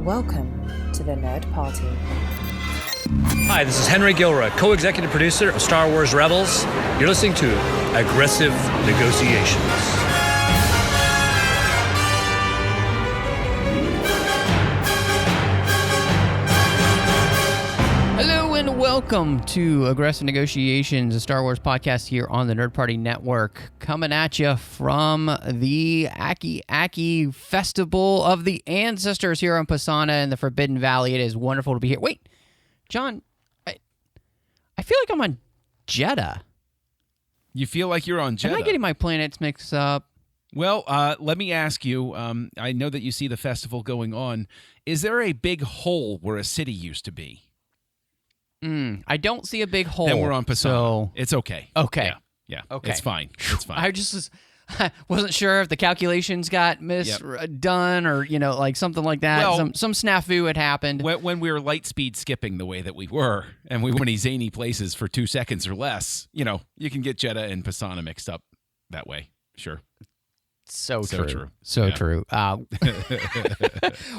Welcome to the Nerd Party. Hi, this is Henry Gilroy, co-executive producer of Star Wars Rebels. You're listening to Aggressive Negotiations. Hello and welcome to Aggressive Negotiations, a Star Wars podcast here on the Nerd Party Network, coming at you from the Aki Festival of the Ancestors here on Pasana in the Forbidden Valley. It is wonderful to be here. Wait, John, I feel like I'm on Jeddah. You feel like you're on Jeddah? Am I getting my planets mixed up? Well, let me ask you, I know that you see the festival going on. Is there a big hole where a city used to be? I don't see a big hole. Then we're on Pasana. So it's okay. Okay. Yeah. Okay. It's fine. It's fine. I wasn't sure if the calculations got done or, like something like that. Well, some snafu had happened. When we were light speed skipping the way that we were, and we went to zany places for 2 seconds or less, you can get Jeddah and Pasana mixed up that way. Sure. So true.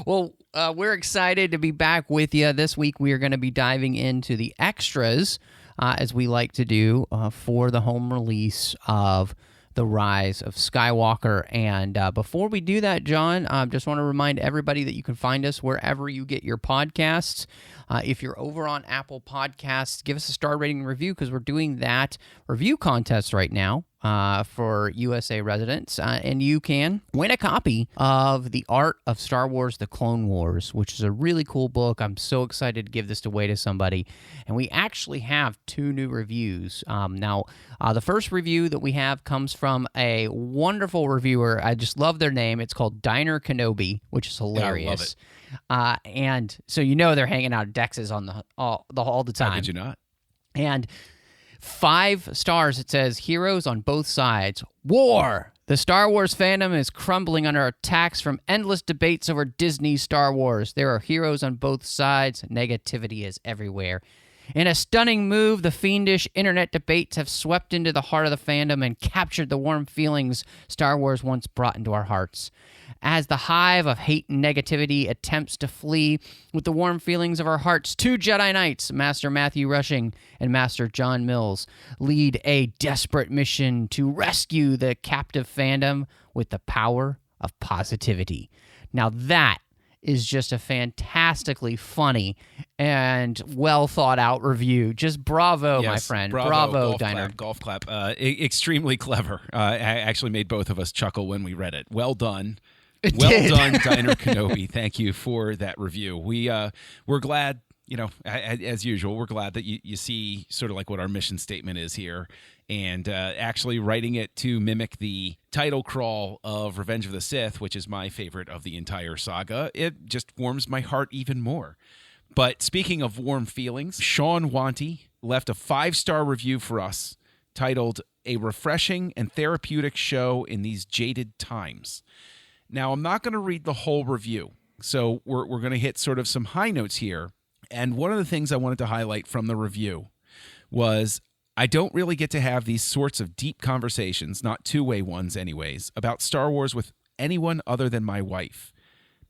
Well, we're excited to be back with you. This week we are going to be diving into the extras, as we like to do, for the home release of the Rise of Skywalker. And before we do that, John, just want to remind everybody that you can find us wherever you get your podcasts. If you're over on Apple Podcasts, give us a star rating and review, because we're doing that review contest right now for USA residents. And you can win a copy of The Art of Star Wars: The Clone Wars, which is a really cool book. I'm so excited to give this away to somebody. And we actually have 2 new reviews. Now, the first review that we have comes from a wonderful reviewer. I just love their name. It's called Diner Kenobi, which is hilarious. Yeah, I love it. And so they're hanging out at Dex's on all the time. How could you not? And 5 stars, it says, heroes on both sides. War! The Star Wars fandom is crumbling under attacks from endless debates over Disney's Star Wars. There are heroes on both sides. Negativity is everywhere. In a stunning move, the fiendish internet debates have swept into the heart of the fandom and captured the warm feelings Star Wars once brought into our hearts. As the hive of hate and negativity attempts to flee with the warm feelings of our hearts, 2 Jedi Knights, Master Matthew Rushing and Master John Mills, lead a desperate mission to rescue the captive fandom with the power of positivity. Now that is just a fantastically funny and well thought out review. Just bravo, yes, my friend. Bravo, Diner. Golf clap. Extremely clever. I actually made both of us chuckle when we read it. Well done. Done, Diner Kenobi. Thank you for that review. We're glad, as usual, we're glad that you see sort of like what our mission statement is here. And actually writing it to mimic the title crawl of Revenge of the Sith, which is my favorite of the entire saga, it just warms my heart even more. But speaking of warm feelings, Sean Wanty left a 5-star review for us titled, "A Refreshing and Therapeutic Show in These Jaded Times." Now, I'm not going to read the whole review, so we're going to hit sort of some high notes here. And one of the things I wanted to highlight from the review was I don't really get to have these sorts of deep conversations, not two-way ones anyways, about Star Wars with anyone other than my wife.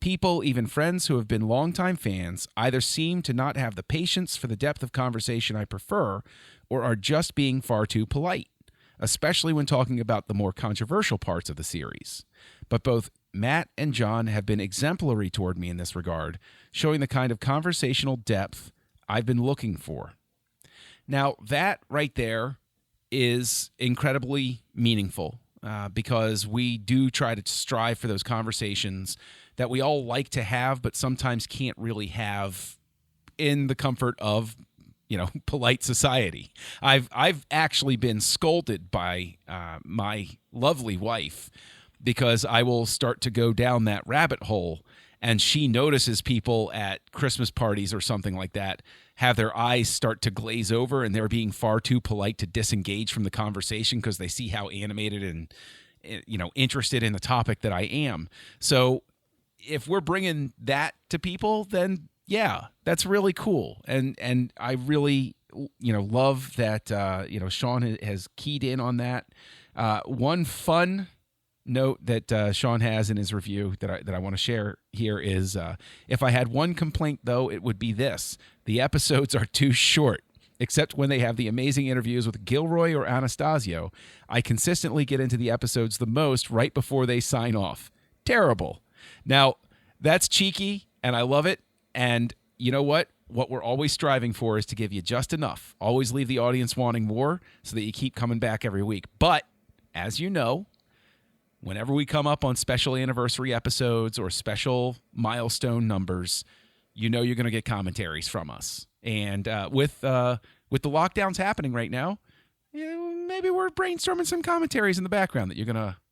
People, even friends who have been longtime fans, either seem to not have the patience for the depth of conversation I prefer, or are just being far too polite, especially when talking about the more controversial parts of the series. But both Matt and John have been exemplary toward me in this regard, showing the kind of conversational depth I've been looking for. Now, that right there is incredibly meaningful because we do try to strive for those conversations that we all like to have, but sometimes can't really have in the comfort of, polite society. I've actually been scolded by my lovely wife because I will start to go down that rabbit hole, and she notices people at Christmas parties or something like that have their eyes start to glaze over and they're being far too polite to disengage from the conversation because they see how animated and interested in the topic that I am. So if we're bringing that to people, then yeah, that's really cool. And I really love that Sean has keyed in on that. One fun note that Sean has in his review that I want to share here is, if I had one complaint, though, it would be this. The episodes are too short. Except when they have the amazing interviews with Gilroy or Anastasio, I consistently get into the episodes the most right before they sign off. Terrible. Now, that's cheeky, and I love it. And you know what? What we're always striving for is to give you just enough. Always leave the audience wanting more so that you keep coming back every week. But, as you know, whenever we come up on special anniversary episodes or special milestone numbers, you know you're going to get commentaries from us. And with the lockdowns happening right now, maybe we're brainstorming some commentaries in the background that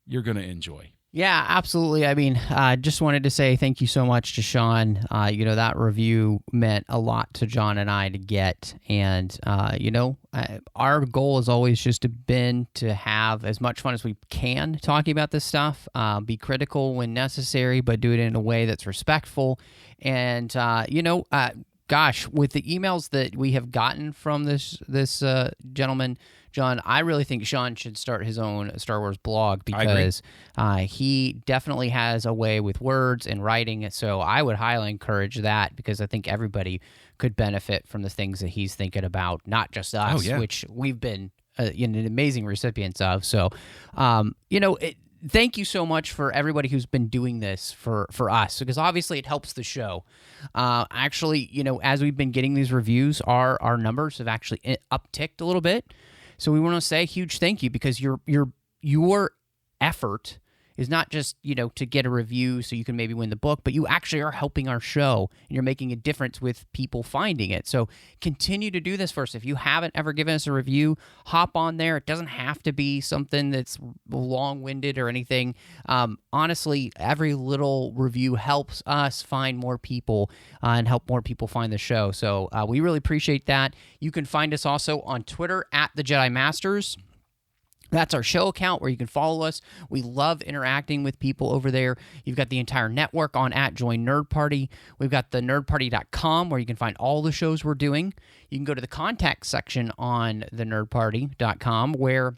you're gonna enjoy. Yeah, absolutely. I mean, just wanted to say thank you so much to Sean. That review meant a lot to John and I to get. And, our goal has always just been to have as much fun as we can talking about this stuff, be critical when necessary, but do it in a way that's respectful. And, gosh, with the emails that we have gotten from this gentleman, John, I really think Sean should start his own Star Wars blog because he definitely has a way with words and writing. So I would highly encourage that because I think everybody could benefit from the things that he's thinking about, not just us, which we've been amazing recipients of. So, thank you so much for everybody who's been doing this for us, because obviously it helps the show. Actually, as we've been getting these reviews, our numbers have actually upticked a little bit. So we want to say a huge thank you because your effort is not just, to get a review so you can maybe win the book, but you actually are helping our show and you're making a difference with people finding it. So continue to do this for us. If you haven't ever given us a review, hop on there. It doesn't have to be something that's long-winded or anything. Honestly, every little review helps us find more people and help more people find the show. So we really appreciate that. You can find us also on Twitter at The Jedi Masters. That's our show account where you can follow us. We love interacting with people over there. You've got the entire network on @Join Nerd Party. We've got the nerdparty.com where you can find all the shows we're doing. You can go to the contact section on the nerdparty.com where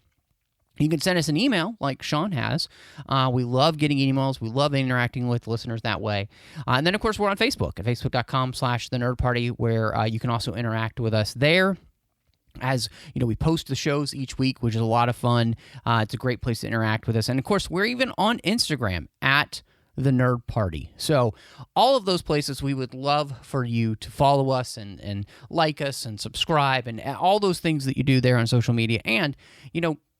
you can send us an email like Sean has. We love getting emails. We love interacting with listeners that way. And then, of course, we're on Facebook at facebook.com/thenerdparty where you can also interact with us there. As we post the shows each week, which is a lot of fun. It's a great place to interact with us. And, of course, we're even on Instagram at The Nerd Party. So all of those places, we would love for you to follow us and like us and subscribe and all those things that you do there on social media. And,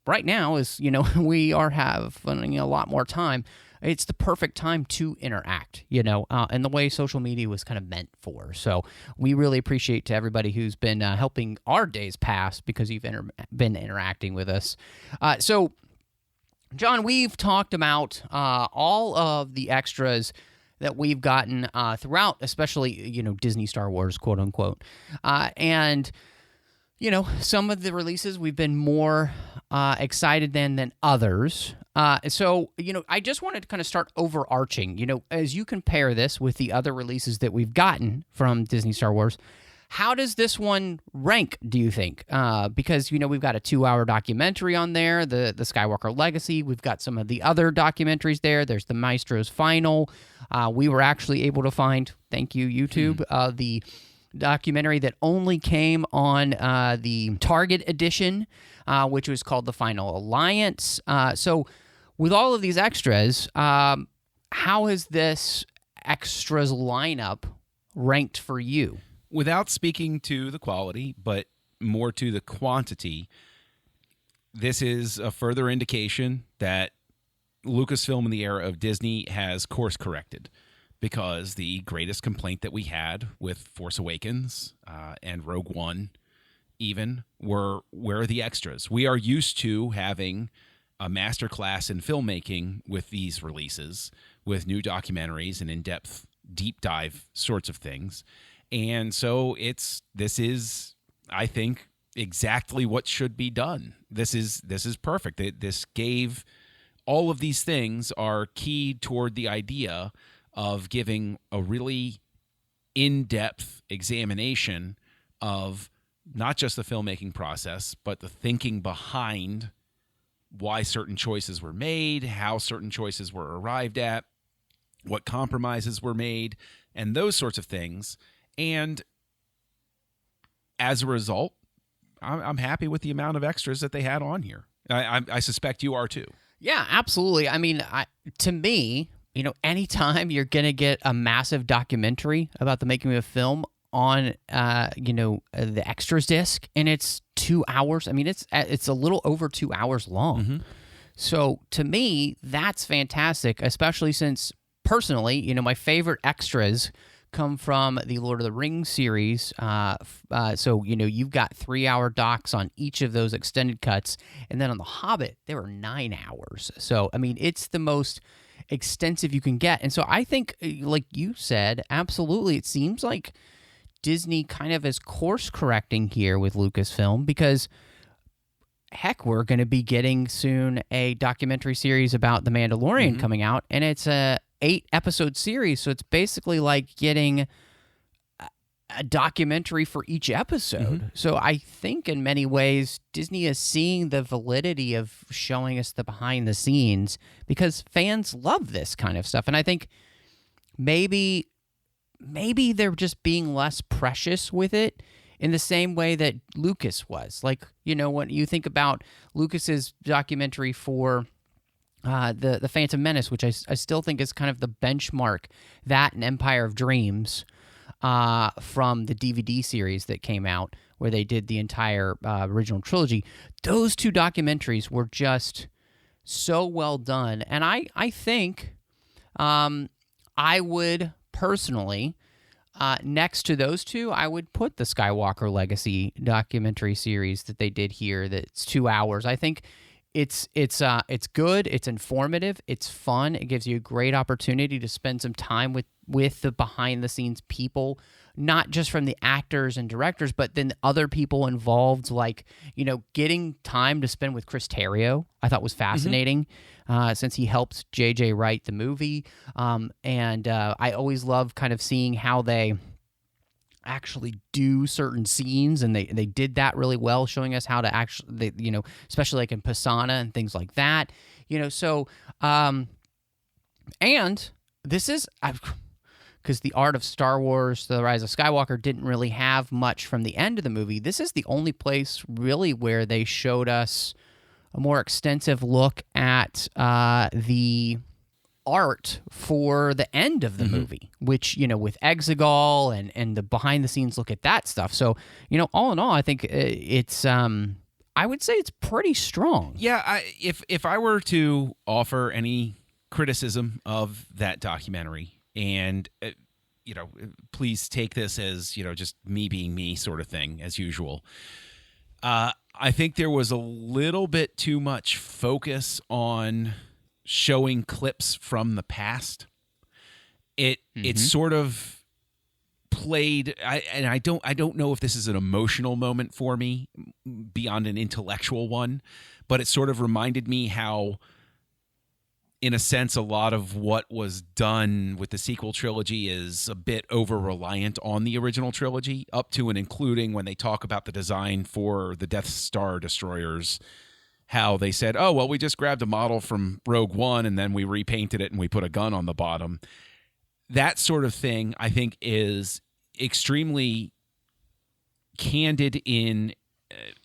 right now is, we are having a lot more time. It's the perfect time to interact, and the way social media was kind of meant for. So we really appreciate to everybody who's been helping our days pass because you've been interacting with us. So, John, we've talked about all of the extras that we've gotten throughout, especially, Disney Star Wars, quote unquote. And some of the releases we've been more excited than others. So, I just wanted to kind of start overarching, as you compare this with the other releases that we've gotten from Disney Star Wars, how does this one rank, do you think? Because, we've got a 2-hour documentary on there, the Skywalker Legacy. We've got some of the other documentaries there. There's the Maestro's Final. We were actually able to find, thank you, YouTube, the documentary that only came on the Target edition, which was called The Final Alliance. So with all of these extras, how has this extras lineup ranked for you? Without speaking to the quality, but more to the quantity, this is a further indication that Lucasfilm in the era of Disney has course corrected. Because the greatest complaint that we had with Force Awakens and Rogue One even were, where are the extras? We are used to having a masterclass in filmmaking with these releases, with new documentaries and in-depth, deep dive sorts of things. And so this is, I think, exactly what should be done. This is perfect. This gave all of these things are keyed toward the idea of giving a really in-depth examination of not just the filmmaking process, but the thinking behind why certain choices were made, how certain choices were arrived at, what compromises were made, and those sorts of things. And as a result, I'm happy with the amount of extras that they had on here. I suspect you are too. Yeah, absolutely. I mean, to me, anytime you're going to get a massive documentary about the making of a film on, the extras disc, and it's 2 hours. I mean, it's a little over 2 hours long. Mm-hmm. So to me, that's fantastic, especially since personally, my favorite extras come from the Lord of the Rings series. So, you've got 3-hour docs on each of those extended cuts. And then on The Hobbit, there were 9 hours. So, I mean, it's the most extensive you can get. And so I think, like you said, absolutely, it seems like Disney kind of is course correcting here with Lucasfilm because, heck, we're going to be getting soon a documentary series about The Mandalorian coming out. And it's a 8-episode series, so it's basically like getting a documentary for each episode. So I think in many ways Disney is seeing the validity of showing us the behind the scenes because fans love this kind of stuff. And I think maybe they're just being less precious with it in the same way that Lucas was. Like, when you think about Lucas's documentary for the Phantom Menace, which I still think is kind of the benchmark, that and Empire of Dreams from the DVD series that came out where they did the entire original trilogy. Those two documentaries were just so well done. And I think I would personally, next to those two, I would put the Skywalker Legacy documentary series that they did here that's 2 hours. I think it's good, it's informative, it's fun, it gives you a great opportunity to spend some time with the behind the scenes people, not just from the actors and directors, but then other people involved, like, getting time to spend with Chris Terrio, I thought was fascinating, since he helped JJ write the movie, and I always love kind of seeing how they actually do certain scenes, and they did that really well, showing us how to actually, especially like in Pisana and things like that, so and this is because the art of Star Wars, The Rise of Skywalker, didn't really have much from the end of the movie. This is the only place really where they showed us a more extensive look at the art for the end of the movie, which, with Exegol and the behind the scenes look at that stuff. So, all in all, I think it's, I would say it's pretty strong. Yeah. If I were to offer any criticism of that documentary, and, please take this as, just me being me sort of thing as usual. I think there was a little bit too much focus on showing clips from the past. It sort of played, I don't know if this is an emotional moment for me beyond an intellectual one, but it sort of reminded me how, in a sense, a lot of what was done with the sequel trilogy is a bit over-reliant on the original trilogy, up to and including when they talk about the design for the Death Star destroyers, how they said, oh, well, we just grabbed a model from Rogue One and then we repainted it and we put a gun on the bottom. That sort of thing, I think, is extremely candid in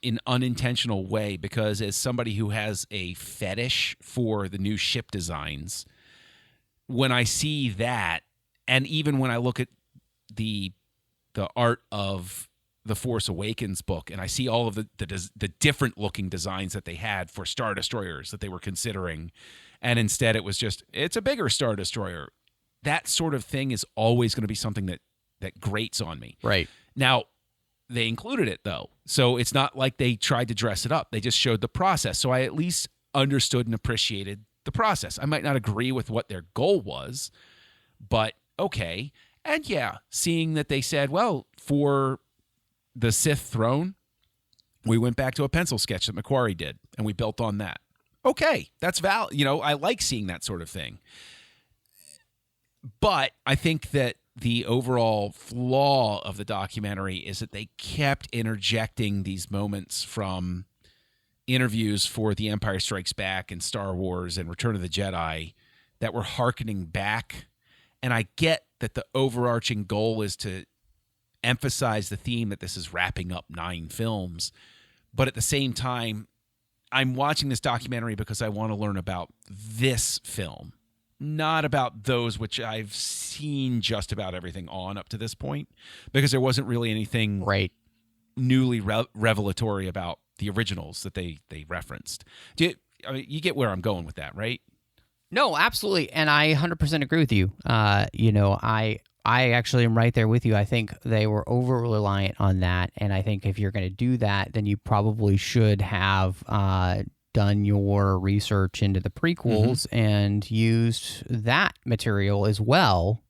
an unintentional way, because as somebody who has a fetish for the new ship designs, when I see that, and even when I look at the art of the Force Awakens book, and I see all of the different looking designs that they had for Star Destroyers that they were considering, and instead it's a bigger Star Destroyer. That sort of thing is always going to be something that grates on me. Right. Now, they included it, though. So it's not like they tried to dress it up. They just showed the process. So I at least understood and appreciated the process. I might not agree with what their goal was, but okay. And yeah, seeing that they said, well, for the Sith throne, we went back to a pencil sketch that Macquarie did, and we built on that. Okay, that's valid. I like seeing that sort of thing. But I think that the overall flaw of the documentary is that they kept interjecting these moments from interviews for The Empire Strikes Back and Star Wars and Return of the Jedi that were hearkening back. And I get that the overarching goal is to emphasize the theme that this is wrapping up 9 films. But at the same time, I'm watching this documentary because I want to learn about this film, not about those which I've seen just about everything on up to this point, because there wasn't really anything newly revelatory about the originals that they referenced. You get where I'm going with that, right? No, absolutely, and I 100% agree with you. I actually am right there with you. I think they were over-reliant on that, and I think if you're going to do that, then you probably should have done your research into the prequels and used that material as well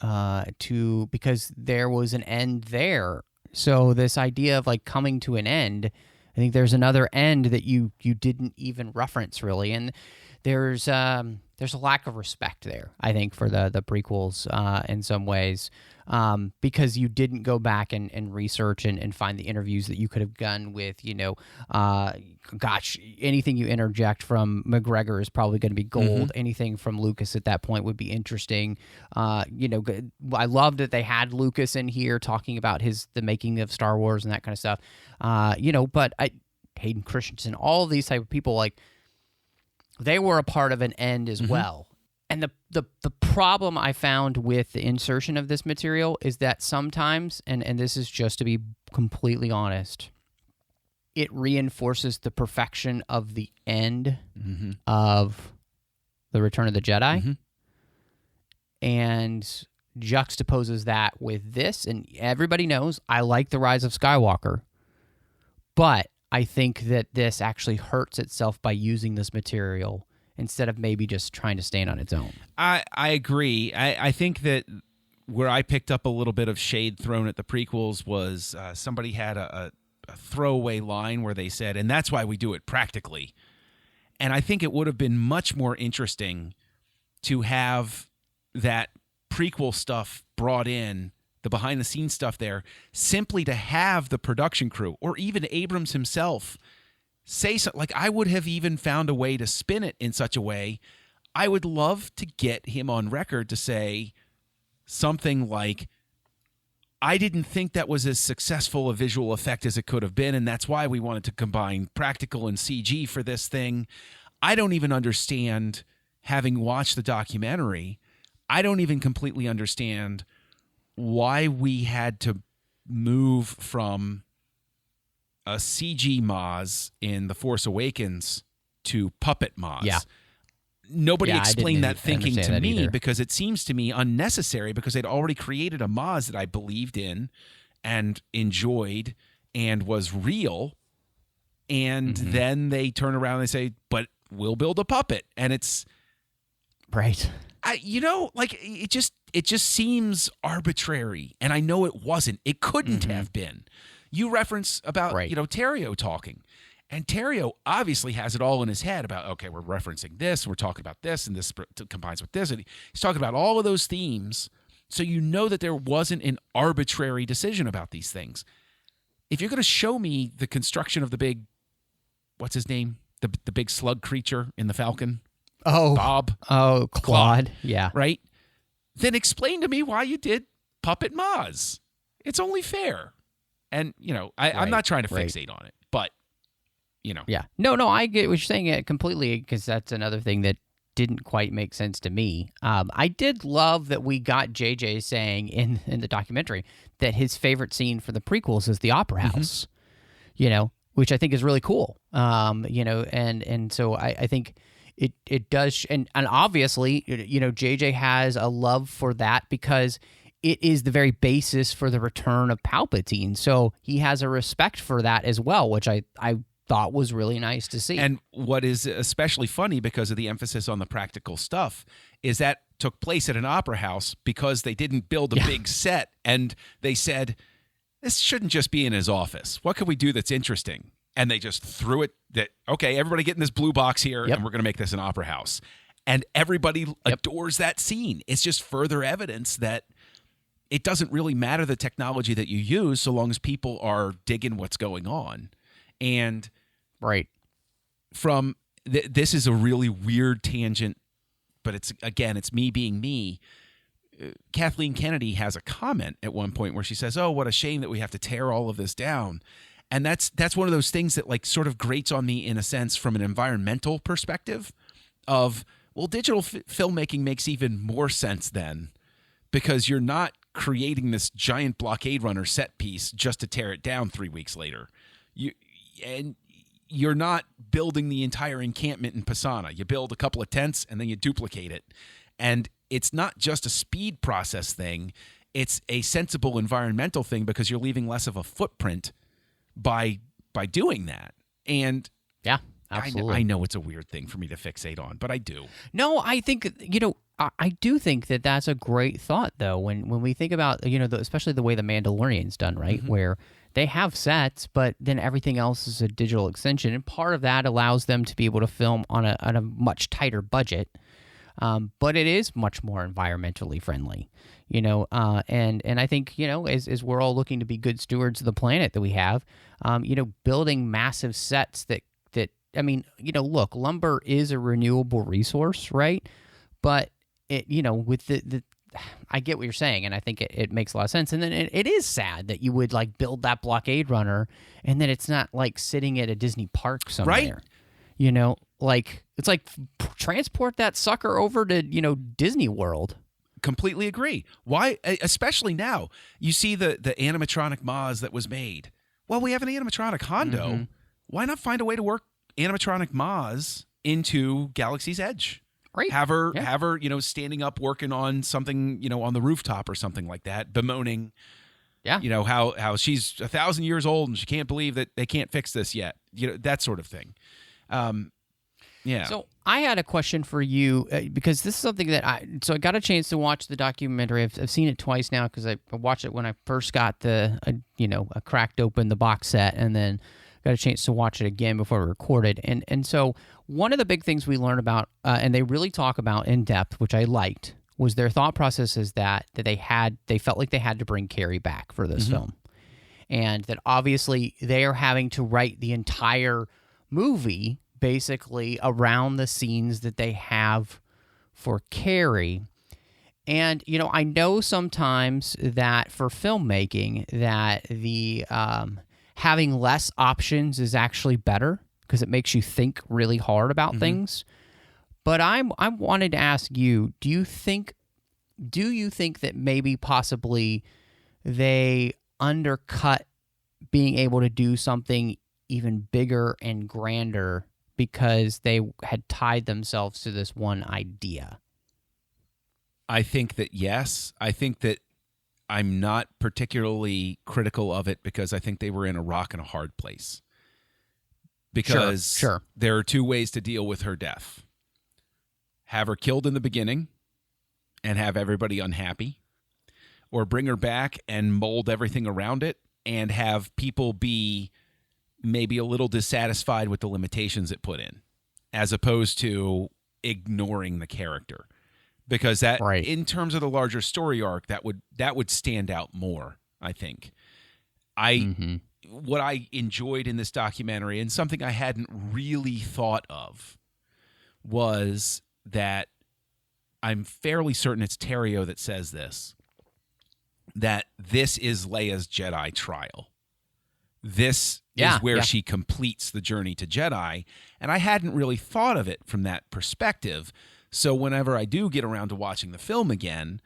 because there was an end there. So this idea of like coming to an end, I think there's another end that you didn't even reference really, and there's a lack of respect there, I think, for the prequels in some ways, because you didn't go back and research and find the interviews that you could have done with, anything you interject from McGregor is probably going to be gold. Anything from Lucas at that point would be interesting. I loved that they had Lucas in here talking about the making of Star Wars and that kind of stuff. But Hayden Christensen, all of these type of people, like, they were a part of an end as well. And the problem I found with the insertion of this material is that sometimes, and this is just to be completely honest, it reinforces the perfection of the end of The Return of the Jedi and juxtaposes that with this. And everybody knows I like The Rise of Skywalker, but I think that this actually hurts itself by using this material instead of maybe just trying to stand on its own. I agree. I think that where I picked up a little bit of shade thrown at the prequels was somebody had a throwaway line where they said, and that's why we do it practically. And I think it would have been much more interesting to have that prequel stuff brought in, the behind-the-scenes stuff there, simply to have the production crew or even Abrams himself say something. Like, I would have even found a way to spin it in such a way. I would love to get him on record to say something like, I didn't think that was as successful a visual effect as it could have been, and that's why we wanted to combine practical and CG for this thing. I don't even understand, having watched the documentary, I don't even completely understand why we had to move from a CG Maz in The Force Awakens to puppet Maz. Yeah. Nobody explained that thinking to me either, because it seems to me unnecessary, because they'd already created a Maz that I believed in and enjoyed and was real. And then they turn around and they say, but we'll build a puppet. And it's right. It just seems arbitrary. And I know it wasn't. It couldn't have been. You reference about, Terrio talking. And Terrio obviously has it all in his head about, okay, we're referencing this, we're talking about this, and this combines with this. And he's talking about all of those themes. So you know that there wasn't an arbitrary decision about these things. If you're going to show me the construction of the big, what's his name? The big slug creature in the Falcon. Oh. Bob. Oh, Claude. Yeah. Right? Then explain to me why you did Puppet Maz. It's only fair. And, I'm not trying to fixate on it, but, Yeah. No, I get what you're saying completely, because that's another thing that didn't quite make sense to me. I did love that we got JJ saying in the documentary that his favorite scene for the prequels is the Opera House, which I think is really cool. And so I think it does. And obviously, JJ has a love for that because it is the very basis for the return of Palpatine. So he has a respect for that as well, which I thought was really nice to see. And what is especially funny, because of the emphasis on the practical stuff, is that took place at an opera house because they didn't build a big set. And they said, this shouldn't just be in his office. What could we do that's interesting? And they just threw it that, okay, everybody get in this blue box here, and we're going to make this an opera house. And everybody adores that scene. It's just further evidence that it doesn't really matter the technology that you use so long as people are digging what's going on. And from this is a really weird tangent, but it's me being me. Kathleen Kennedy has a comment at one point where she says, "Oh, what a shame that we have to tear all of this down." And that's one of those things that like sort of grates on me in a sense from an environmental perspective of, well, digital filmmaking makes even more sense then, because you're not creating this giant blockade runner set piece just to tear it down 3 weeks later. You're not building the entire encampment in Pisana. You build a couple of tents and then you duplicate it. And it's not just a speed process thing. It's a sensible environmental thing because you're leaving less of a footprint by doing that. And yeah, absolutely. I know it's a weird thing for me to fixate on, but I do. No, I think, I do think that that's a great thought, though, when we think about, especially the way The Mandalorian's done, right? Mm-hmm. Where they have sets, but then everything else is a digital extension. And part of that allows them to be able to film on a much tighter budget. But it is much more environmentally friendly, and I think, as we're all looking to be good stewards of the planet that we have, building massive sets that look, lumber is a renewable resource, right? But it, with the I get what you're saying, and I think it makes a lot of sense. And then it is sad that you would like build that blockade runner and then it's not like sitting at a Disney park somewhere, right? Like it's like transport that sucker over to, Disney World. Completely agree. Why? Especially now, you see the animatronic Maz that was made. Well, we have an animatronic Hondo. Mm-hmm. Why not find a way to work animatronic Maz into Galaxy's Edge? Right. Have her, standing up working on something, on the rooftop or something like that, bemoaning, how she's 1,000 years old and she can't believe that they can't fix this yet. That sort of thing. Yeah. So I had a question for you because this is something that I got a chance to watch the documentary. I've seen it twice now because I watched it when I first got I cracked open the box set and then got a chance to watch it again before we recorded. And so one of the big things we learned about, and they really talk about in depth, which I liked, was their thought process is that they felt like they had to bring Carrie back for this film. And that obviously they are having to write the entire movie basically around the scenes that they have for Carrie. And, I know sometimes that for filmmaking that the having less options is actually better because it makes you think really hard about things. But I wanted to ask you, do you think that maybe possibly they undercut being able to do something even bigger and grander because they had tied themselves to this one idea? I think that yes. I think that I'm not particularly critical of it because I think they were in a rock and a hard place. Because sure. There are two ways to deal with her death. Have her killed in the beginning and have everybody unhappy, or bring her back and mold everything around it and have people be maybe a little dissatisfied with the limitations it put in, as opposed to ignoring the character. Because that, right, in terms of the larger story arc, that would stand out more, I think. What I enjoyed in this documentary, and something I hadn't really thought of, was that I'm fairly certain it's Terrio that says this, that this is Leia's Jedi trial. This is where she completes the journey to Jedi, and I hadn't really thought of it from that perspective. So whenever I do get around to watching the film again,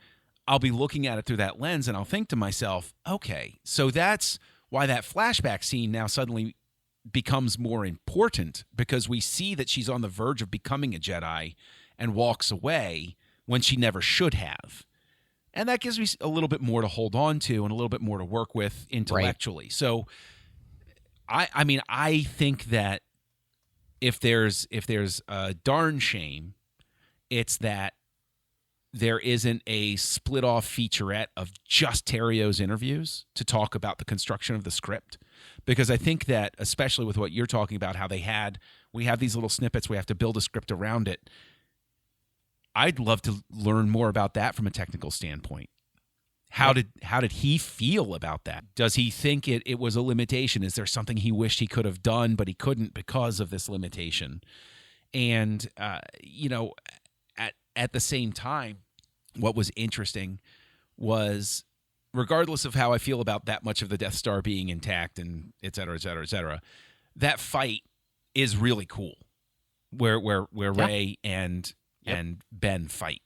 I'll be looking at it through that lens, and I'll think to myself, okay, so that's why that flashback scene now suddenly becomes more important, because we see that she's on the verge of becoming a Jedi and walks away when she never should have. And that gives me a little bit more to hold on to and a little bit more to work with intellectually. Right. So I mean, I think that if there's a darn shame, it's that there isn't a split-off featurette of just Terrio's interviews to talk about the construction of the script. Because I think that, especially with what you're talking about, how we have these little snippets, we have to build a script around it. I'd love to learn more about that from a technical standpoint. How did he feel about that? Does he think it was a limitation? Is there something he wished he could have done but he couldn't because of this limitation? And at the same time, what was interesting was, regardless of how I feel about that much of the Death Star being intact and et cetera, et cetera, et cetera, that fight is really cool. Where Rey and Ben fight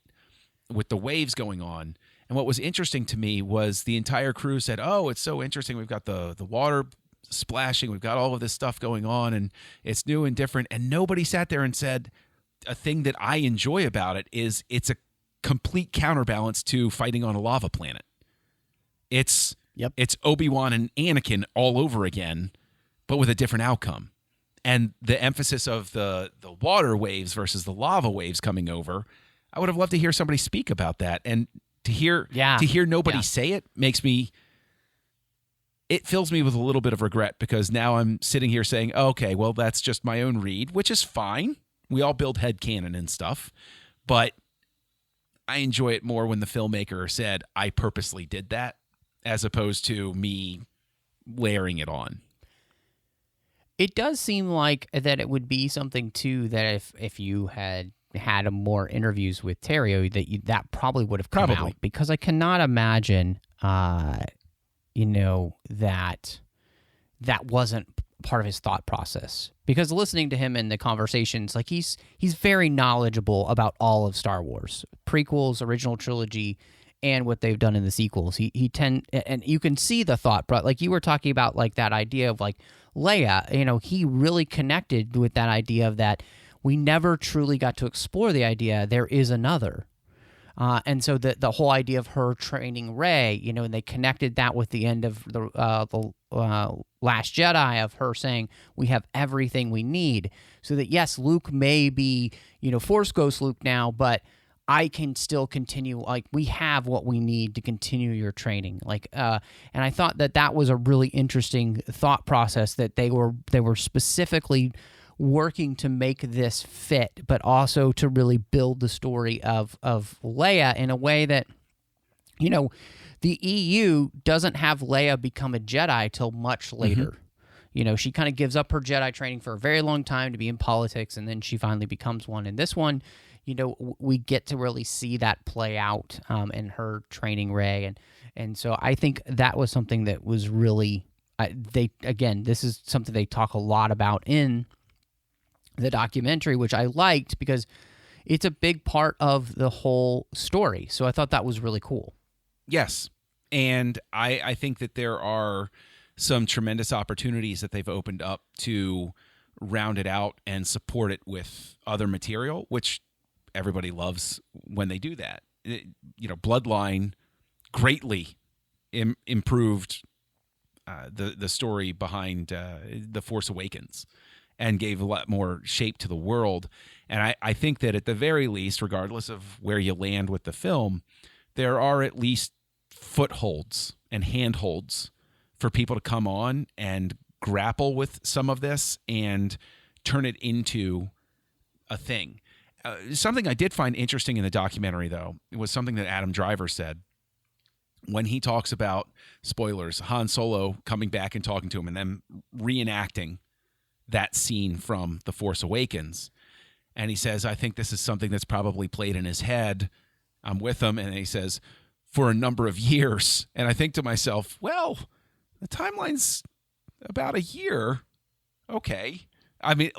with the waves going on. And what was interesting to me was the entire crew said, "Oh, it's so interesting. We've got the water splashing. We've got all of this stuff going on, and it's new and different." And nobody sat there and said, a thing that I enjoy about it is it's a complete counterbalance to fighting on a lava planet. It's Obi-Wan and Anakin all over again, but with a different outcome. And the emphasis of the water waves versus the lava waves coming over, I would have loved to hear somebody speak about that. And to hear nobody say it it fills me with a little bit of regret, because now I'm sitting here saying, okay, well, that's just my own read, which is fine. We all build headcanon and stuff, but I enjoy it more when the filmmaker said, I purposely did that, as opposed to me layering it on. It does seem like that it would be something too that if you had more interviews with Terrio, that probably would have come out, because I cannot imagine that wasn't part of his thought process. Because listening to him in the conversations, like he's very knowledgeable about all of Star Wars, prequels, original trilogy, and what they've done in the sequels. And you can see the thought, but like you were talking about, like that idea of like Leia, he really connected with that idea of that we never truly got to explore the idea there is another. And so the whole idea of her training Rey, and they connected that with the end of the Last Jedi, of her saying, we have everything we need. So that, yes, Luke may be, Force Ghost Luke now, but I can still continue. Like, we have what we need to continue your training. Like, and I thought that was a really interesting thought process, that they were specifically working to make this fit, but also to really build the story of Leia in a way that, the EU doesn't have Leia become a Jedi till much later. Mm-hmm. She kind of gives up her Jedi training for a very long time to be in politics, and then she finally becomes one. In this one, we get to really see that play out in her training Rey, and so I think that was something that was really this is something they talk a lot about in the documentary, which I liked because it's a big part of the whole story. So I thought that was really cool. Yes. And I think that there are some tremendous opportunities that they've opened up to round it out and support it with other material, which everybody loves when they do that. Bloodline greatly improved the story behind The Force Awakens, and gave a lot more shape to the world. And I think that at the very least, regardless of where you land with the film, there are at least footholds and handholds for people to come on and grapple with some of this and turn it into a thing. Something I did find interesting in the documentary, though, was something that Adam Driver said when he talks about, spoilers, Han Solo coming back and talking to him and then reenacting that scene from The Force Awakens. And he says, I think this is something that's probably played in his head. I'm with him. And he says, for a number of years. And I think to myself, well, the timeline's about a year. Okay. I mean,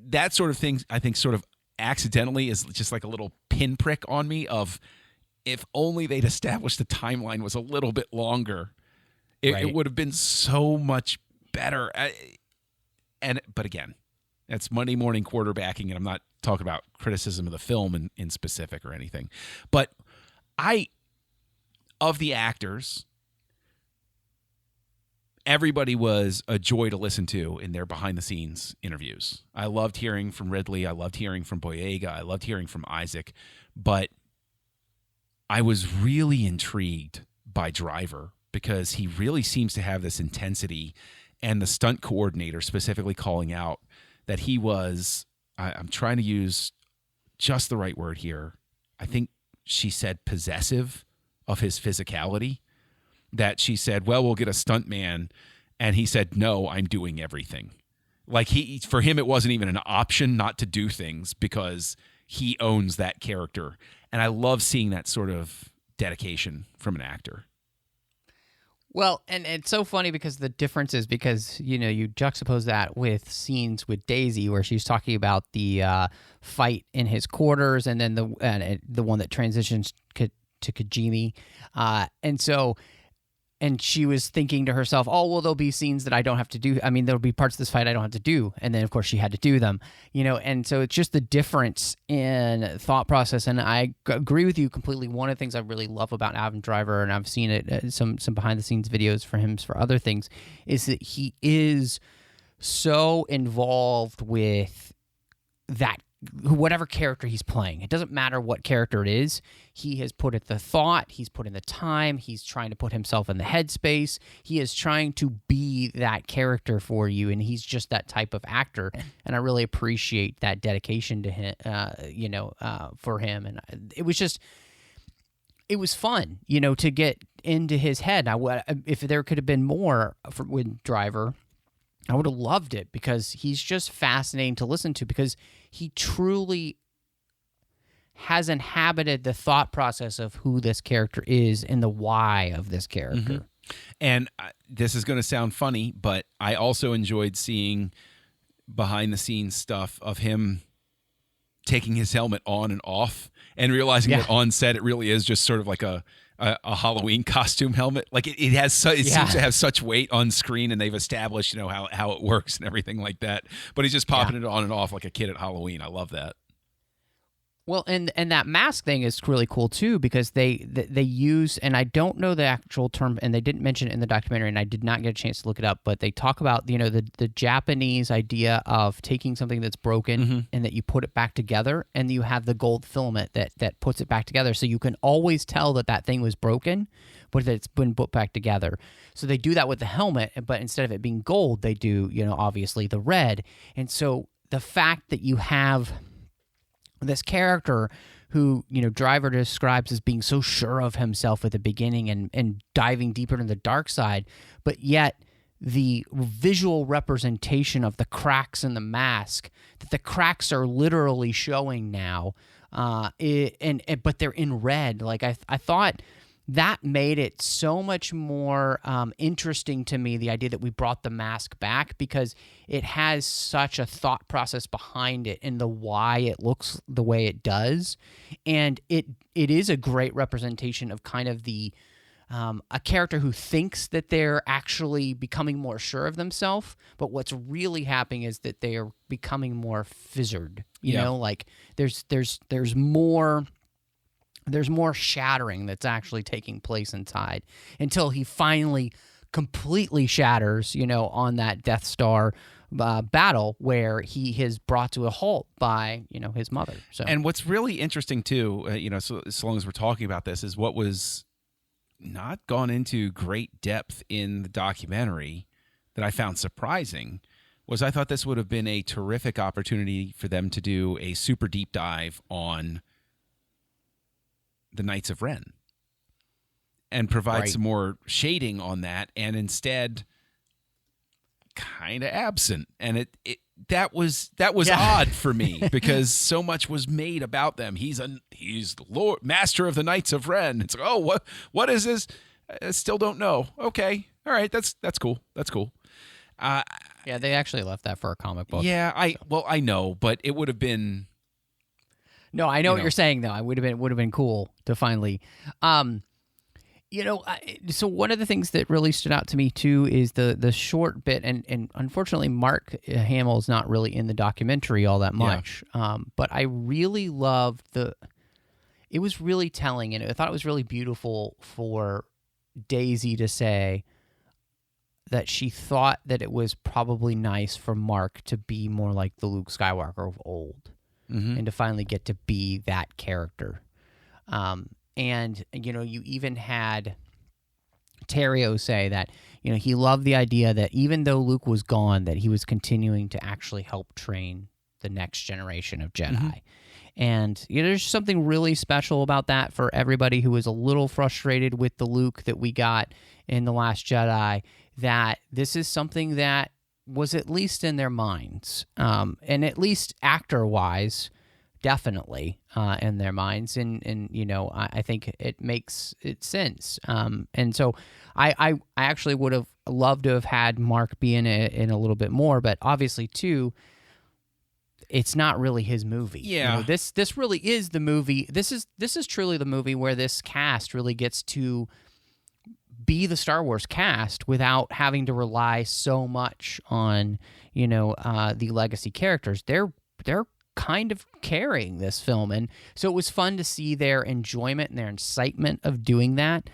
that sort of thing, I think sort of accidentally is just like a little pinprick on me of, if only they'd established the timeline was a little bit longer, it would have been so much better. But again, that's Monday morning quarterbacking, and I'm not talking about criticism of the film in specific or anything. But of the actors, everybody was a joy to listen to in their behind-the-scenes interviews. I loved hearing from Ridley. I loved hearing from Boyega. I loved hearing from Isaac. But I was really intrigued by Driver, because he really seems to have this intensity, and the stunt coordinator specifically calling out that he was, I'm trying to use just the right word here, I think she said possessive of his physicality that she said, well, we'll get a stuntman. And he said, no, I'm doing everything. Like for him, it wasn't even an option not to do things because he owns that character. And I love seeing that sort of dedication from an actor. Well, and it's so funny because the difference is because, you juxtapose that with scenes with Daisy where she's talking about the fight in his quarters and then the one that transitions to Kajimi. And she was thinking to herself, oh, well, there'll be scenes that I don't have to do. I mean, there'll be parts of this fight I don't have to do. And then, of course, she had to do them, and so it's just the difference in thought process. And I agree with you completely. One of the things I really love about Adam Driver, and I've seen it, some behind-the-scenes videos for him for other things, is that he is so involved with that whatever character he's playing. It doesn't matter what character it is. He has put in the thought, he's put in the time, he's trying to put himself in the headspace. He is trying to be that character for you, and he's just that type of actor. And I really appreciate that dedication to him, for him. And it was fun, to get into his head. If there could have been more with Driver, I would have loved it because he's just fascinating to listen to because he truly has inhabited the thought process of who this character is and the why of this character. Mm-hmm. And this is going to sound funny, but I also enjoyed seeing behind-the-scenes stuff of him taking his helmet on and off and realizing that on set it really is just sort of like a Halloween costume helmet. Like it seems to have such weight on screen, and they've established how it works and everything like that. But he's just popping it on and off like a kid at Halloween. I love that. Well, and that mask thing is really cool too because they use, and I don't know the actual term, and they didn't mention it in the documentary, and I did not get a chance to look it up, but they talk about the Japanese idea of taking something that's broken and that you put it back together, and you have the gold filament that puts it back together, so you can always tell that thing was broken, but that it's been put back together. So they do that with the helmet, but instead of it being gold, they do obviously the red, and so the fact that you have this character who, Driver describes as being so sure of himself at the beginning and diving deeper into the dark side, but yet the visual representation of the cracks in the mask, that the cracks are literally showing now, but they're in red. Like I thought that made it so much more interesting to me, the idea that we brought the mask back, because it has such a thought process behind it and the why it looks the way it does. And it is a great representation of kind of the a character who thinks that they're actually becoming more sure of themselves, but what's really happening is that they are becoming more fissured. You know, like there's more shattering that's actually taking place inside until he finally completely shatters, on that Death Star battle where he is brought to a halt by, his mother. So, and what's really interesting too, so long as we're talking about this, is what was not gone into great depth in the documentary that I found surprising was I thought this would have been a terrific opportunity for them to do a super deep dive on the Knights of Ren and provide some more shading on that, and instead kind of absent. And that was odd for me because so much was made about them. He's the Lord Master of the Knights of Ren. It's like, oh, what is this? I still don't know. Okay. All right, that's cool. That's cool. Yeah, they actually left that for a comic book. Yeah, I know, but it would have been. No, I know what you're saying though. It would have been cool to finally, so one of the things that really stood out to me too is the short bit, and unfortunately Mark Hamill is not really in the documentary all that much. But I really loved it was really telling, and I thought it was really beautiful for Daisy to say that she thought that it was probably nice for Mark to be more like the Luke Skywalker of old. Mm-hmm. And to finally get to be that character. And, you even had Terrio say that, he loved the idea that even though Luke was gone, that he was continuing to actually help train the next generation of Jedi. Mm-hmm. And there's something really special about that for everybody who was a little frustrated with the Luke that we got in The Last Jedi, that this is something that was at least in their minds, and at least actor-wise, definitely in their minds. And I think it makes sense. And so I actually would have loved to have had Mark be in it in a little bit more, but obviously, too, it's not really his movie. Yeah. This really is the movie. This is truly the movie where this cast really gets to be the Star Wars cast without having to rely so much on the legacy characters. They're kind of carrying this film, and so it was fun to see their enjoyment and their excitement of doing that.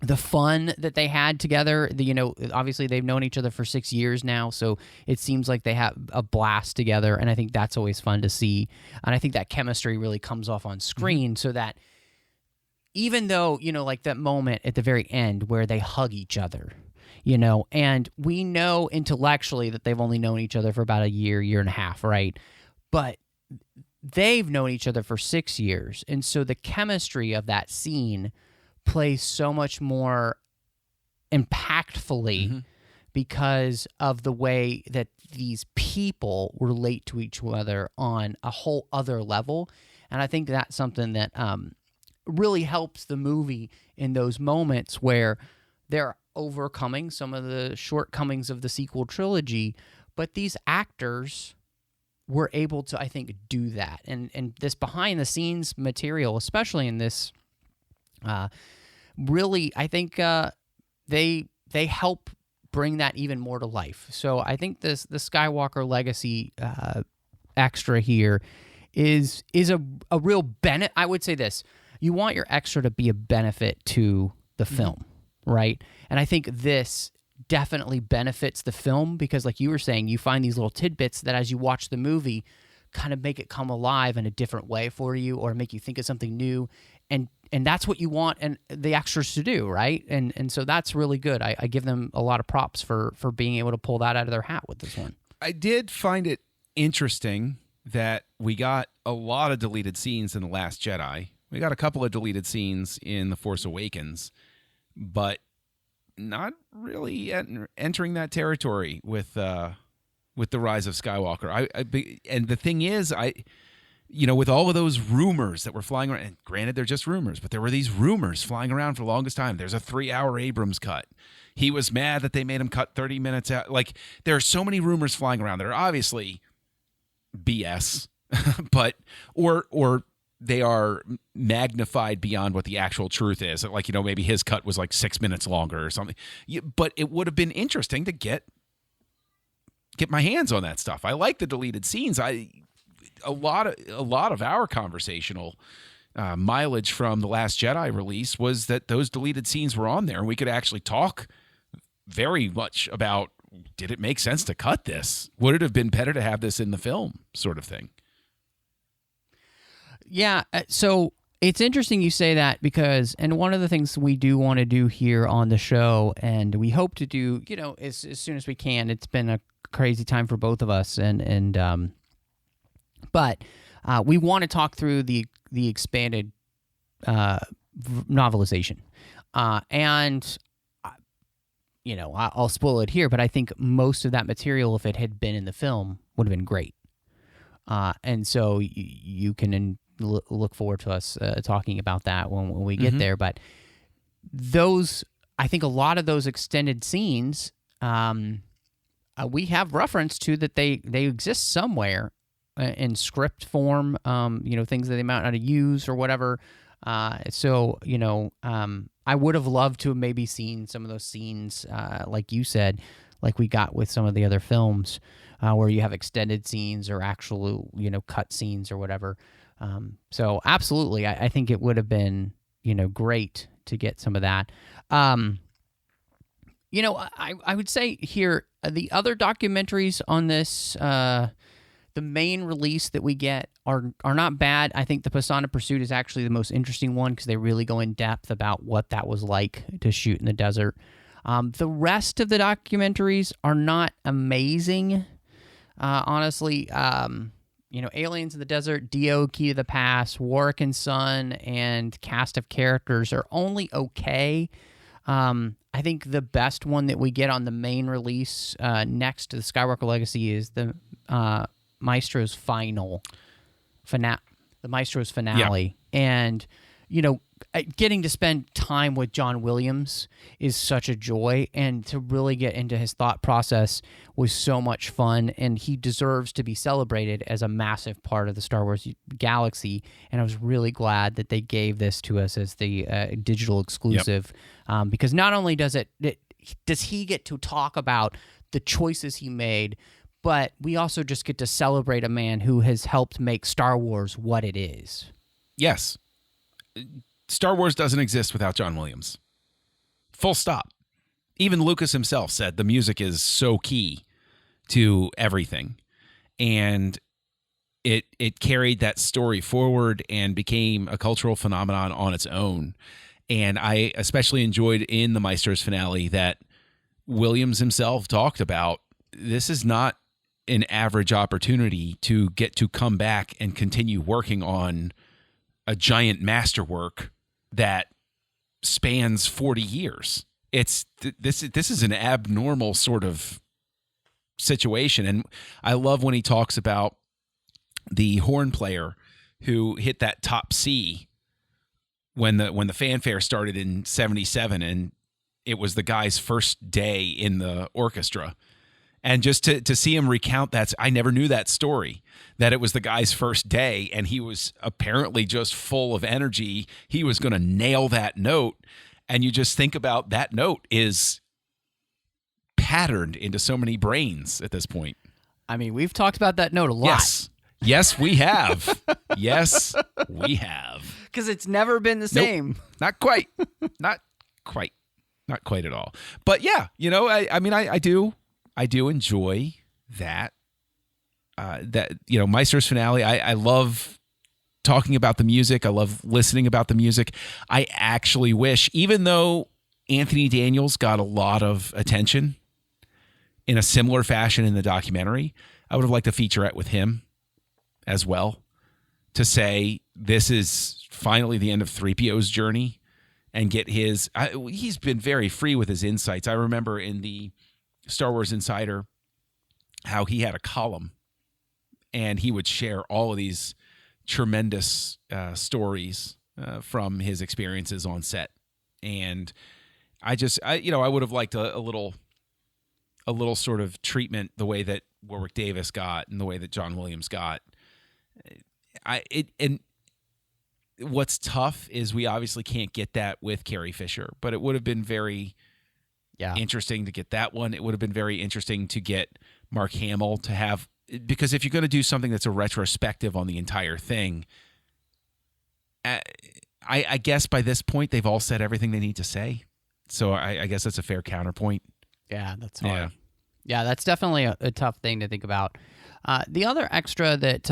The fun that they had together, obviously they've known each other for 6 years now, so it seems like they have a blast together, and I think that's always fun to see. And I think that chemistry really comes off on screen, so that even though, like that moment at the very end where they hug each other, and we know intellectually that they've only known each other for about a year and a half, right? But they've known each other for 6 years, and so the chemistry of that scene plays so much more impactfully because of the way that these people relate to each other on a whole other level. And I think that's something that really helps the movie in those moments where they're overcoming some of the shortcomings of the sequel trilogy, but these actors were able to, I think, do that. And this behind-the-scenes material, especially in this, really, I think they help bring that even more to life. So I think the Skywalker Legacy extra here is a real benefit. I would say this. You want your extra to be a benefit to the film, right? And I think this definitely benefits the film because, like you were saying, you find these little tidbits that as you watch the movie kind of make it come alive in a different way for you or make you think of something new. And that's what you want and the extras to do, right? And so that's really good. I give them a lot of props for being able to pull that out of their hat with this one. I did find it interesting that we got a lot of deleted scenes in The Last Jedi. We got a couple of deleted scenes in The Force Awakens, but not really entering that territory with the Rise of Skywalker. And the thing is, with all of those rumors that were flying around, and granted they're just rumors, but there were these rumors flying around for the longest time. There's a 3-hour Abrams cut. He was mad that they made him cut 30 minutes out. Like, there are so many rumors flying around that are obviously BS, but or they are magnified beyond what the actual truth is. Like, maybe his cut was like 6 minutes longer or something. But it would have been interesting to get my hands on that stuff. I like the deleted scenes. A lot of our conversational mileage from The Last Jedi release was that those deleted scenes were on there, and we could actually talk very much about, did it make sense to cut this? Would it have been better to have this in the film, sort of thing? Yeah, so it's interesting you say that because, and one of the things we do want to do here on the show, and we hope to do, as soon as we can. It's been a crazy time for both of us, but we want to talk through the expanded novelization, and I'll spoil it here, but I think most of that material, if it had been in the film, would have been great, and so you can look forward to us talking about that when we get there. But I think a lot of those extended scenes, we have reference to that they exist somewhere in script form, things that they might not use or whatever. So I would have loved to have maybe seen some of those scenes, like you said, like we got with some of the other films, where you have extended scenes or actual, cut scenes or whatever. So absolutely, I think it would have been, great to get some of that. I would say here, the other documentaries on this, the main release that we get are not bad. I think the Pasana Pursuit is actually the most interesting one because they really go in depth about what that was like to shoot in the desert. The rest of the documentaries are not amazing, honestly. Aliens in the Desert, Dio, Key to the Past, Warwick and Son, and cast of characters are only okay. I think the best one that we get on the main release next to the Skywalker Legacy is the Maestro's the Maestro's finale. Yeah. And, getting to spend time with John Williams is such a joy, and to really get into his thought process was so much fun, and he deserves to be celebrated as a massive part of the Star Wars galaxy, and I was really glad that they gave this to us as the digital exclusive, because not only does he get to talk about the choices he made, but we also just get to celebrate a man who has helped make Star Wars what it is. Yes. Star Wars doesn't exist without John Williams. Full stop. Even Lucas himself said the music is so key to everything. And it carried that story forward and became a cultural phenomenon on its own. And I especially enjoyed in the Maestro's finale that Williams himself talked about, this is not an average opportunity to get to come back and continue working on a giant masterwork that spans 40 years. This is an abnormal sort of situation. And I love when he talks about the horn player who hit that top C when the fanfare started in 77, and it was the guy's first day in the orchestra. And just to see him recount that, I never knew that story, that it was the guy's first day and he was apparently just full of energy. He was going to nail that note. And you just think about that note is patterned into so many brains at this point. I mean, we've talked about that note a lot. Yes. Yes, we have. Yes, we have. Because it's never been the same. Nope. Not quite. Not quite. Not quite at all. But yeah, I do enjoy that. Maestro's finale. I love talking about the music. I love listening about the music. I actually wish, even though Anthony Daniels got a lot of attention in a similar fashion in the documentary, I would have liked a featurette with him as well, to say this is finally the end of 3PO's journey and get he's been very free with his insights. I remember in the Star Wars Insider how he had a column and he would share all of these tremendous stories from his experiences on set. And I would have liked a little sort of treatment the way that Warwick Davis got and the way that John Williams got. And what's tough is we obviously can't get that with Carrie Fisher, but it would have been very interesting to get that one. It would have been very interesting to get Mark Hamill to have, because if you're going to do something that's a retrospective on the entire thing, I guess by this point they've all said everything they need to say. So I guess that's a fair counterpoint. Yeah, that's hard. Yeah, that's definitely a tough thing to think about. The other extra that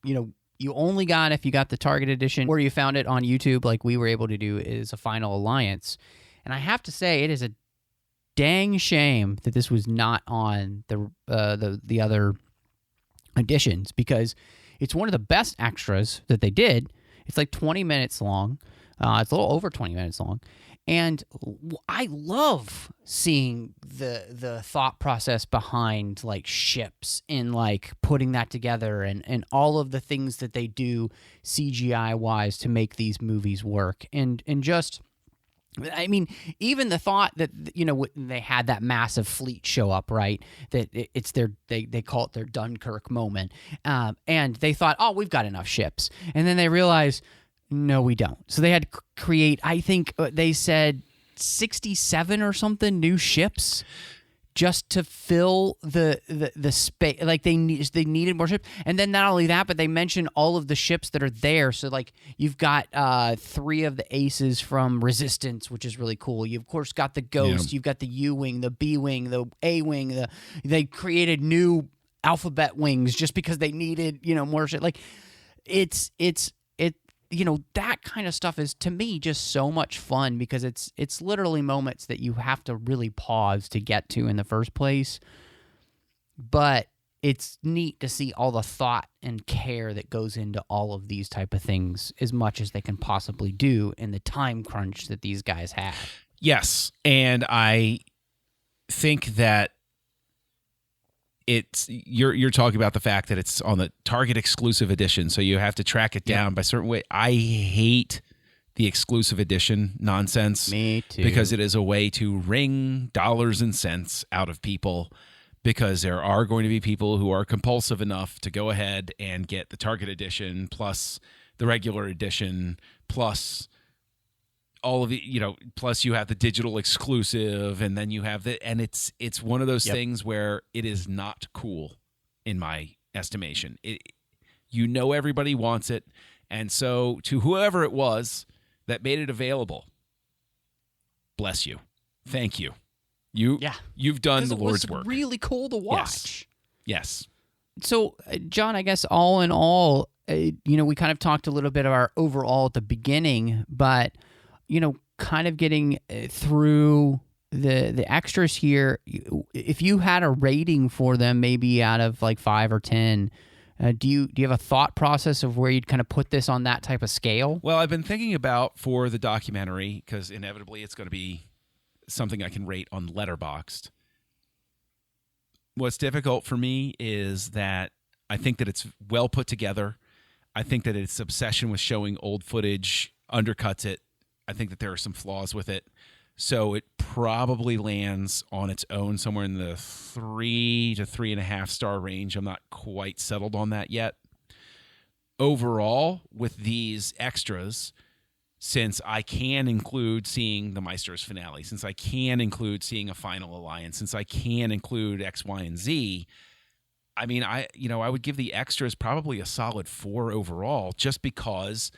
you only got if you got the Target edition, or you found it on YouTube like we were able to do, is a Final Alliance. And I have to say, it is a dang shame that this was not on the other editions, because it's one of the best extras that they did. It's like 20 minutes long. It's a little over 20 minutes long. And I love seeing the thought process behind like ships and like putting that together and all of the things that they do CGI wise to make these movies work. And just, I mean, even the thought that, they had that massive fleet show up, right? That it's they call it their Dunkirk moment. And they thought, oh, we've got enough ships. And then they realized, no, we don't. So they had to create, I think they said 67 or something new ships just to fill the space. Like they needed more ships. And then not only that, but they mentioned all of the ships that are there. So like you've got 3 of the aces from Resistance, which is really cool. You of course got the Ghost. Yeah. You've got the U-wing, the B-wing, the A-wing. They created new alphabet wings just because they needed more shit. Like it's that kind of stuff is, to me, just so much fun, because it's literally moments that you have to really pause to get to in the first place. But it's neat to see all the thought and care that goes into all of these type of things as much as they can possibly do in the time crunch that these guys have. Yes, and I think that you're talking about the fact that it's on the Target exclusive edition, so you have to track it down by a certain way. I hate the exclusive edition nonsense. Me too. Because it is a way to wring dollars and cents out of people, because there are going to be people who are compulsive enough to go ahead and get the Target edition plus the regular edition plus all of the, plus you have the digital exclusive, and then you have and it's one of those things where it is not cool in my estimation. Everybody wants it, and so to whoever it was that made it available, bless you. Thank you. You've done the Lord's work. It was really cool to watch. Yes. So, John, I guess all in all, we kind of talked a little bit of our overall at the beginning, but kind of getting through the extras here. If you had a rating for them, maybe out of like 5 or 10, do you have a thought process of where you'd kind of put this on that type of scale? Well, I've been thinking about for the documentary, because inevitably it's going to be something I can rate on Letterboxd. What's difficult for me is that I think that it's well put together. I think that its obsession with showing old footage undercuts it. I think that there are some flaws with it. So it probably lands on its own somewhere in the 3 to 3.5 star range. I'm not quite settled on that yet. Overall, with these extras, since I can include seeing the Maestro's finale, since I can include seeing a final alliance, since I can include X, Y, and Z, I mean, I would give the extras probably a solid 4 overall, just because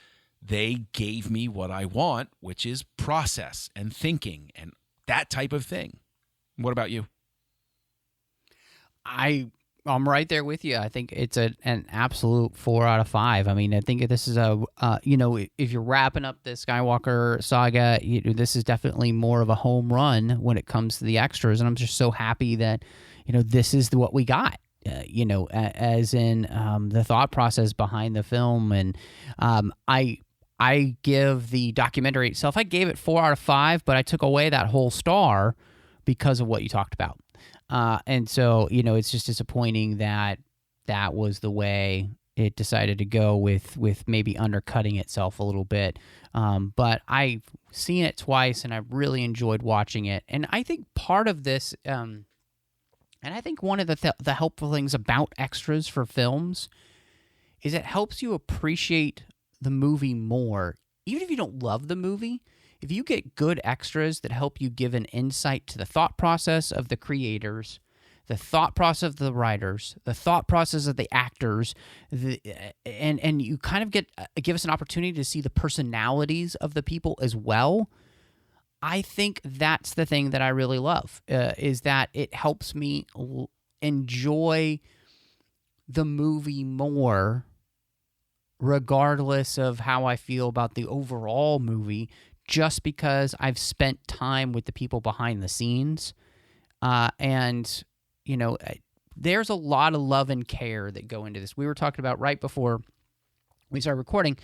they gave me what I want, which is process and thinking and that type of thing. What about you? I'm right there with you. I think it's an absolute 4 out of 5. I mean, I think this is if you're wrapping up the Skywalker saga, this is definitely more of a home run when it comes to the extras. And I'm just so happy that, this is what we got. As in the thought process behind the film. And I give the documentary itself, I gave it 4 out of 5, but I took away that whole star because of what you talked about. And so, it's just disappointing that was the way it decided to go with maybe undercutting itself a little bit. But I've seen it twice and I really enjoyed watching it. And I think part of this, and I think one of the helpful things about extras for films is it helps you appreciate the movie more. Even if you don't love the movie, if you get good extras that help you give an insight to the thought process of the creators, the thought process of the writers, the thought process of the actors, and you kind of give us an opportunity to see the personalities of the people as well. I think that's the thing that I really love, is that it helps me enjoy the movie more, regardless of how I feel about the overall movie, just because I've spent time with the people behind the scenes. And, there's a lot of love and care that go into this. We were talking about right before we started recording,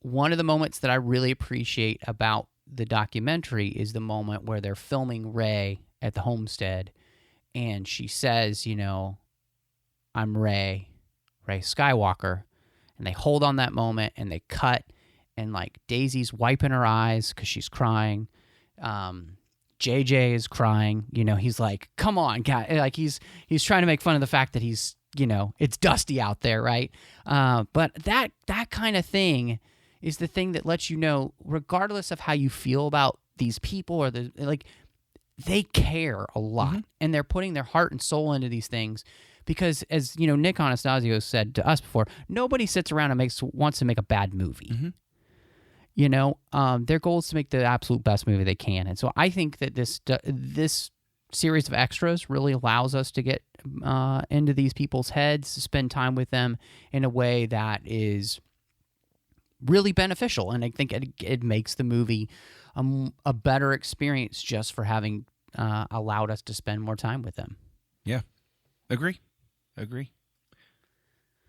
one of the moments that I really appreciate about the documentary is the moment where they're filming Rey at the homestead, and she says, I'm Rey Skywalker. And they hold on that moment and they cut, and like Daisy's wiping her eyes because she's crying. JJ is crying. He's like, come on, guy. Like he's trying to make fun of the fact that he's, it's dusty out there, right? But that kind of thing is the thing that lets you know, regardless of how you feel about these people or they care a lot, and they're putting their heart and soul into these things. Because, as Nick Anastasio said to us before, nobody sits around and wants to make a bad movie. Their goal is to make the absolute best movie they can. And so I think that this series of extras really allows us to get into these people's heads, to spend time with them in a way that is really beneficial. And I think it makes the movie a better experience just for having allowed us to spend more time with them. Yeah, agree. Agree.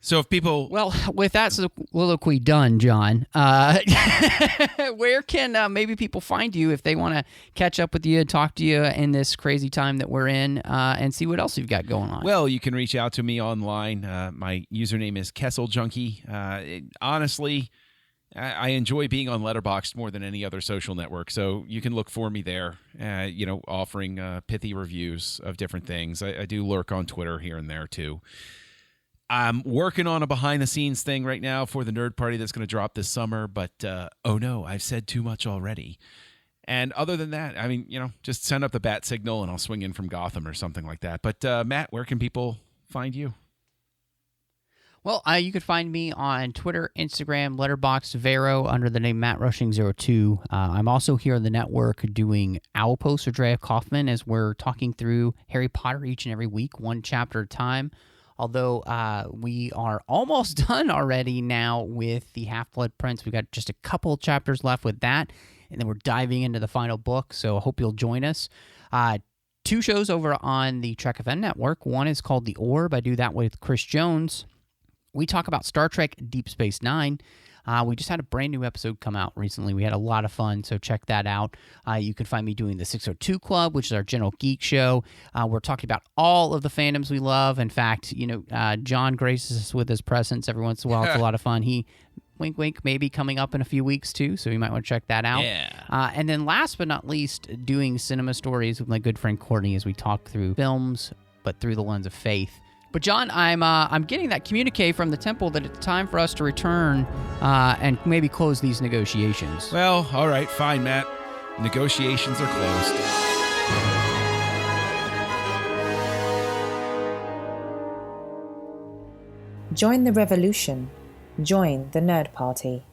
So if people... Well, with that soliloquy done, John, where can maybe people find you if they want to catch up with you, talk to you in this crazy time that we're in, and see what else you've got going on? Well, you can reach out to me online. My username is Kessel Junkie. Honestly, I enjoy being on Letterboxd more than any other social network, so you can look for me there, offering pithy reviews of different things. I do lurk on Twitter here and there, too. I'm working on a behind-the-scenes thing right now for the Nerd Party that's going to drop this summer, but oh no, I've said too much already. And other than that, I mean, just send up the bat signal and I'll swing in from Gotham or something like that. But Matt, where can people find you? Well, you can find me on Twitter, Instagram, Letterboxd, Vero under the name MattRushing02. I'm also here on the network doing Owl Post with Drea Kaufman as we're talking through Harry Potter each and every week, one chapter at a time. Although we are almost done already now with the Half-Blood Prince. We've got just a couple chapters left with that, and then we're diving into the final book, so I hope you'll join us. 2 shows over on the Trek FM network. One is called The Orb. I do that with Chris Jones. We talk about Star Trek Deep Space Nine. We just had a brand new episode come out recently. We had a lot of fun, so check that out. You can find me doing the 602 Club, which is our General Geek show. We're talking about all of the fandoms we love. In fact, John graces us with his presence every once in a while. It's a lot of fun. He, wink, wink, maybe coming up in a few weeks, too, so you might want to check that out. Yeah. And then last but not least, doing cinema stories with my good friend Courtney as we talk through films, but through the lens of faith. But John, I'm getting that communique from the temple that it's time for us to return and maybe close these negotiations. Well, all right, fine, Matt. Negotiations are closed. Join the revolution. Join the Nerd Party.